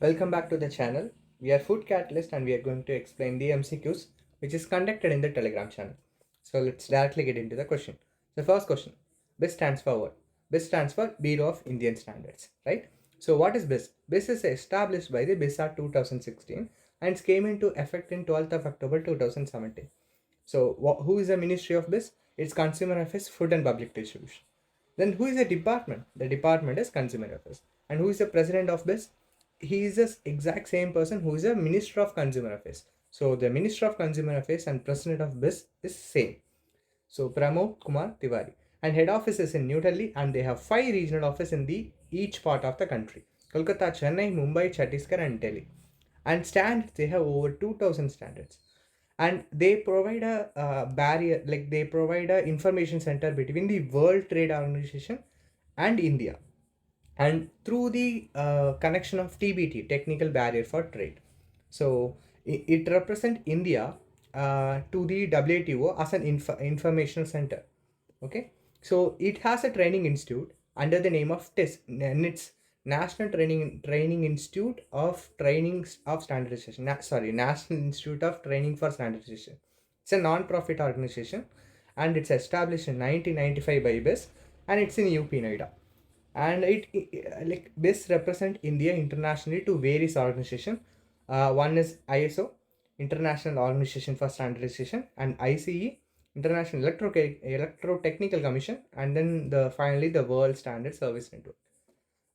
Welcome back to the channel. We are Food Catalyst and we are going to explain the MCQs which is conducted in the Telegram channel. So let's directly get into the question. The first question, BIS stands for what? BIS stands for Bureau of Indian Standards, right? So what is BIS? BIS is established by the BIS Act 2016 and it came into effect in 12th of October 2017. So who is the Ministry of BIS? It's Consumer Affairs, Food and Public Distribution. Then who is the department? The department is Consumer Affairs. And who is the president of BIS? He is the exact same person who is a Minister of Consumer Affairs. So the Minister of Consumer Affairs and President of BIS is same. So Pramod Kumar Tiwari. And head office is in New Delhi and they have 5 regional offices in the each part of the country. Kolkata, Chennai, Mumbai, Chhattisgarh and Delhi. And standards, they have over 2000 standards. And they provide a barrier, like they provide a information center between the World Trade Organization and India, and through the connection of TBT, technical barrier for trade. So it represents India to the WTO as an informational center. Okay, so it has a training institute under the name of TIS, and it's National Training Institute of Training of Standardization. National Institute of Training for Standardization. It's a non-profit organization, and it's established in 1995 by BIS, and it's in UP Noida. And like BIS represent India internationally to various organizations. One is ISO, International Organization for Standardization, and ICE, International Electrotechnical Commission, and then finally the World Standard Service Network.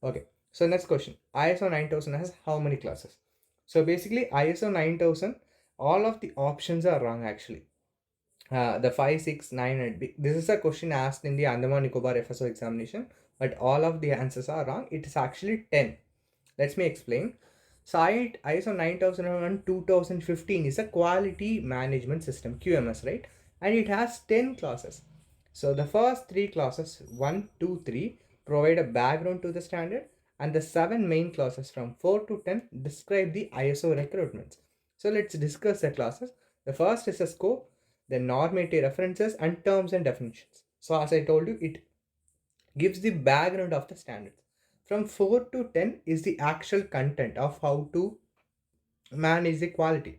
Okay, so next question. ISO 9000 has how many classes? So basically ISO 9000, all of the options are wrong actually. The 5, 6, 9, and this is a question asked in the Andaman Nicobar FSO examination, but all of the answers are wrong. It is actually 10. Let me explain. So ISO 9001 2015 is a quality management system, QMS, right? And it has 10 classes. So the first 3 classes, 1, 2, 3, provide a background to the standard, and the 7 main classes from 4 to 10 describe the ISO requirements. So let's discuss the classes. The first is a scope, the normative references and terms and definitions. So as I told you, it gives the background of the standards. From 4 to 10 is the actual content of how to manage the quality.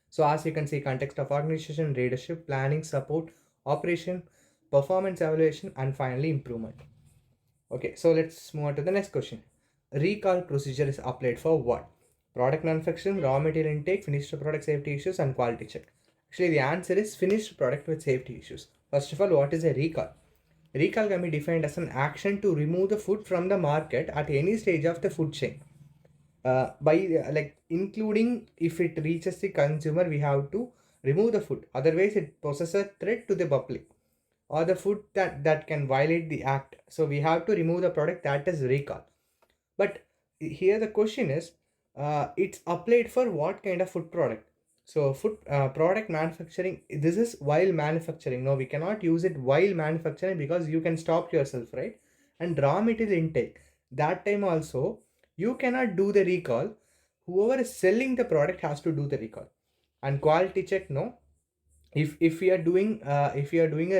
So as you can see, context of organization, leadership, planning, support, operation, performance evaluation, and finally improvement. Okay, so let's move on to the next question. Recall procedure is applied for what? Product manufacturing, raw material intake, finished product safety issues, and quality check. Actually, the answer is finished product with safety issues. First of all, what is a recall? Recall can be defined as an action to remove the food from the market at any stage of the food chain. By like including if it reaches the consumer, we have to remove the food. Otherwise, it poses a threat to the public or the food that can violate the act. So we have to remove the product, that is recall. But here the question is, it's applied for what kind of food product? So food product manufacturing, this is while manufacturing. No, we cannot use it while manufacturing because you can stop yourself, right? And raw material intake, that time also you cannot do the recall. Whoever is selling the product has to do the recall. And quality check, no. If we are doing a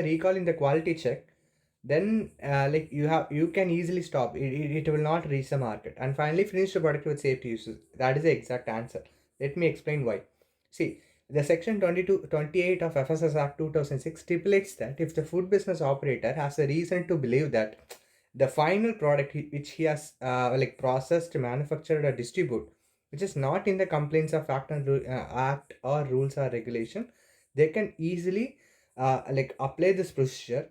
recall in the quality check, then like you can easily stop it will not reach the market. And finally, finish the product with safety issues, that is the exact answer. Let me explain why. See, the section 28 of FSS Act 2006 stipulates that if the food business operator has a reason to believe that the final product which he has like processed, manufactured or distribute, which is not in the complaints of act or rules or regulation, they can easily like apply this procedure.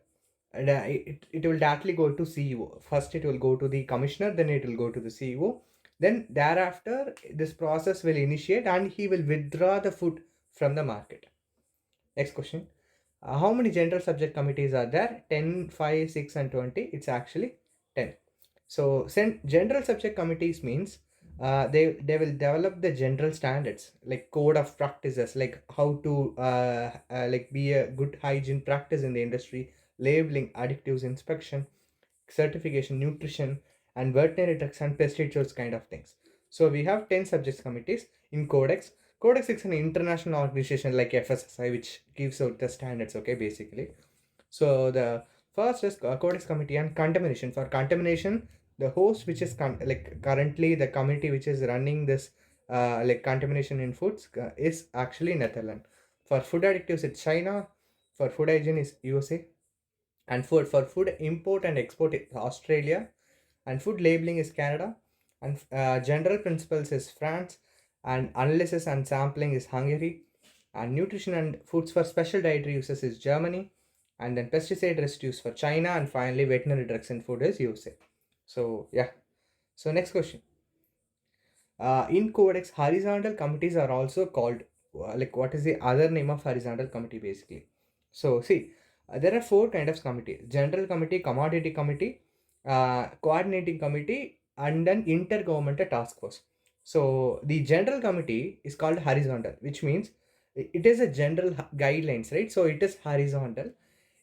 And it will directly go to CEO. First it will go to the commissioner, then it will go to the CEO, then thereafter this process will initiate and he will withdraw the food from the market. Next question. How many general subject committees are there? 10, 5, 6 and 20. It's actually 10. So general subject committees means they will develop the general standards like code of practices, like how to like be a good hygiene practice in the industry, labeling, additives, inspection, certification, nutrition, and veterinary drugs and pesticides kind of things. So we have 10 subjects committees in Codex. Codex is an international organization like FSSI which gives out the standards, okay, basically. So the first is Codex Committee on Contamination. For contamination, the host which is currently the committee which is running this contamination in foods is actually Netherlands. For food additives it's China, for food hygiene is USA, and for food import and export is Australia, and food labeling is Canada, and general principles is France, and analysis and sampling is Hungary, and nutrition and foods for special dietary uses is Germany, and then pesticide residues for China, and finally veterinary drugs in food is USA. So yeah. So next question. In Codex, horizontal committees are also called, what is the other name of horizontal committee basically? So see, there are four kind of committee: general committee, commodity committee, coordinating committee, and then intergovernmental task force. So the general committee is called horizontal, which means it is a general guidelines, right? So it is horizontal.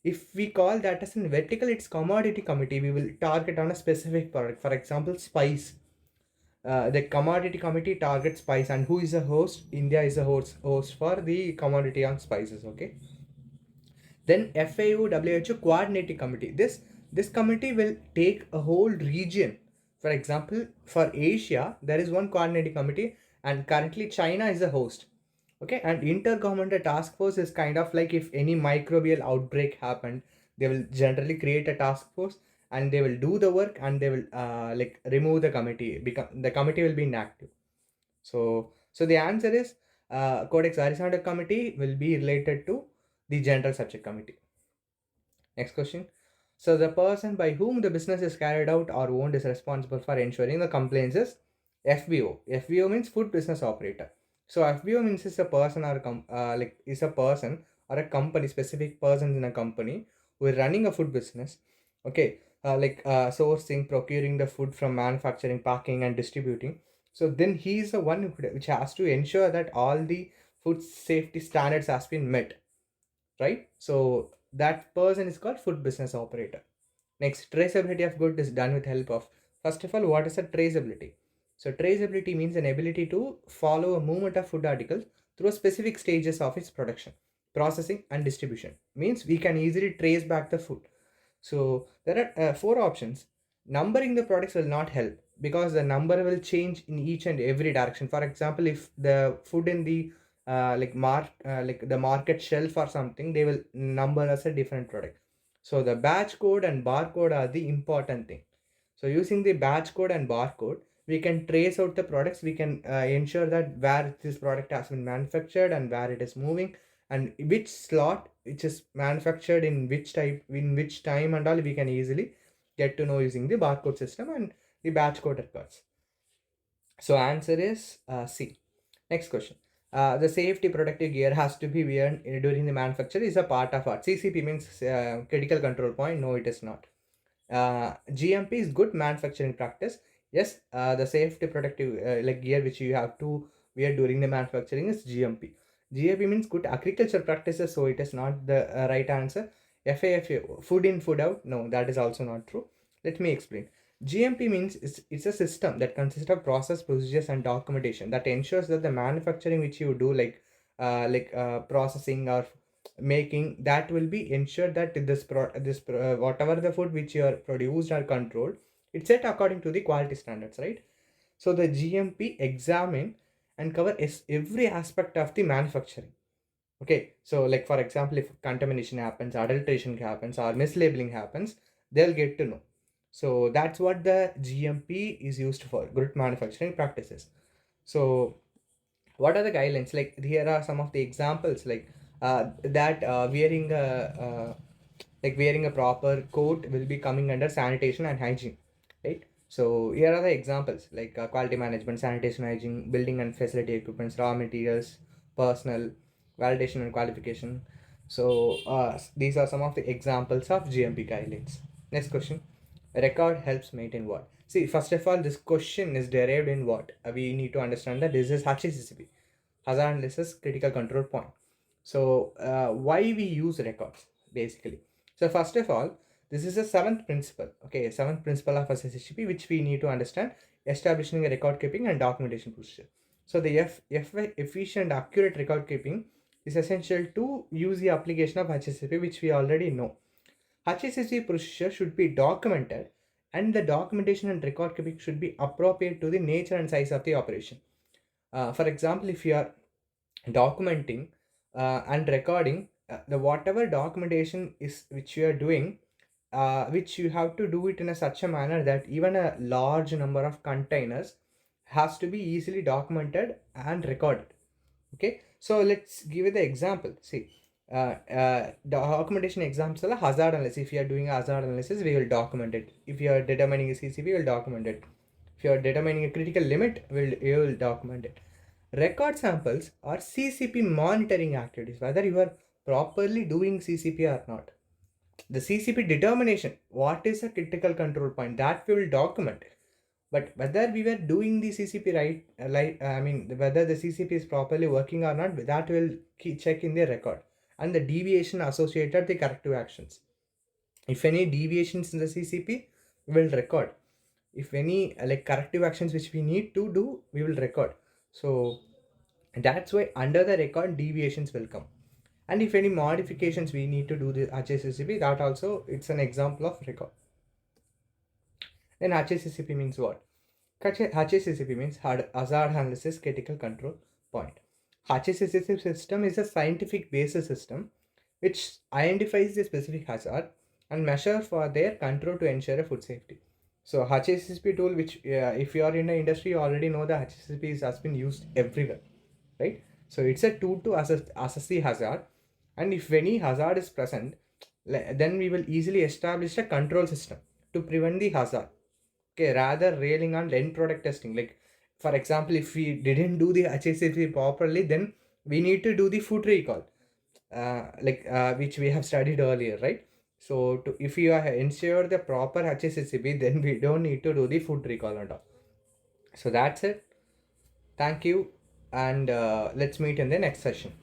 If we call that as in vertical, it's commodity committee. We will target on a specific product. For example, spice. The commodity committee targets spice, and who is a host? India is a host for the commodity on spices. Okay. Then FAO WHO coordinating committee. This committee will take a whole region. For example, for Asia, there is one coordinating committee, and currently China is a host. Okay, and intergovernmental task force is kind of like if any microbial outbreak happened, they will generally create a task force and they will do the work, and they will remove the committee. The committee will be inactive. So the answer is Codex Horizontal Committee will be related to the General Subject Committee. Next question. So the person by whom the business is carried out or owned is responsible for ensuring the compliance is FBO. FBO means Food Business Operator. So FBO means is a person or is a person or a company, specific persons in a company who is running a food business. Okay, sourcing, procuring the food from manufacturing, packing, and distributing. So then he is the one which has to ensure that all the food safety standards has been met, right? So that person is called food business operator. Next, traceability of good is done with help of, first of all, what is a traceability? So traceability means an ability to follow a movement of food articles through specific stages of its production, processing, and distribution. Means we can easily trace back the food. So there are four options. Numbering the products will not help because the number will change in each and every direction. For example, if the food in the the market shelf or something, they will number as a different product. So the batch code and barcode are the important thing. So using the batch code and barcode, we can trace out the products. We can ensure that where this product has been manufactured and where it is moving, and which slot which is manufactured in which type, in which time, and all we can easily get to know using the barcode system and the batch code records. So answer is C. Next question. The safety protective gear has to be worn during the manufacture is a part of art. CCP means critical control point. No, it is not. GMP is good manufacturing practice. Yes, the safety protective gear which you have to wear during the manufacturing is GMP. GMP means good agriculture practices, so it is not the right answer. FAFA, food in, food out. No, that is also not true. Let me explain. GMP means it's a system that consists of process, procedures, and documentation that ensures that the manufacturing which you do, processing or making, that will be ensured that whatever the food which you are produced or controlled, it's set according to the quality standards, right? So the GMP examine and cover every aspect of the manufacturing. Okay, so like for example, if contamination happens, adulteration happens, or mislabeling happens, they'll get to know. So that's what the GMP is used for, good manufacturing practices. So what are the guidelines? Like here are some of the examples, that wearing a proper coat will be coming under sanitation and hygiene, right? So here are the examples, like quality management, sanitation, hygiene, building and facility equipments, raw materials, personnel, validation and qualification. So these are some of the examples of GMP guidelines. Next question. Record helps maintain what? See, first of all, this question is derived in what? We need to understand that this is HACCP, hazard analysis critical control point. So why we use records basically? So first of all, this is a seventh principle. Okay, seventh principle of SSHP, which we need to understand: establishing a record keeping and documentation procedure. So the efficient, accurate record keeping is essential to use the application of HACCP, which we already know. HACCP procedure should be documented and the documentation and record keeping should be appropriate to the nature and size of the operation. For example, if you are documenting and recording the whatever documentation is which you are doing, which you have to do it in such a manner that even a large number of containers has to be easily documented and recorded. Okay, so let's give you the example. See, documentation example, hazard analysis. If you are doing a hazard analysis, we will document it. If you are determining a CCP, we will document it. If you are determining a critical limit, you will document it. Record samples are CCP monitoring activities, whether you are properly doing CCP or not. The CCP determination, what is a critical control point, that we will document. But whether we were doing the CCP right, whether the CCP is properly working or not, that will check in the record, and the deviation associated the corrective actions. If any deviations in the CCP, we will record. If any corrective actions which we need to do, we will record. So that's why under the record deviations will come. And if any modifications we need to do the HACCP, that also it's an example of record. Then HACCP means what? HACCP means hazard analysis critical control point. HACCP system is a scientific based system which identifies the specific hazard and measure for their control to ensure a food safety. So HACCP tool, which if you are in the industry, you already know the HACCP has been used everywhere, right? So it's a tool to assess the hazard, and if any hazard is present, then we will easily establish a control system to prevent the hazard. Okay, rather railing on end product testing. Like for example, if we didn't do the HACCP properly, then we need to do the food recall, which we have studied earlier, right? So if you ensure the proper HACCP, then we don't need to do the food recall and all. So that's it. Thank you, and let's meet in the next session.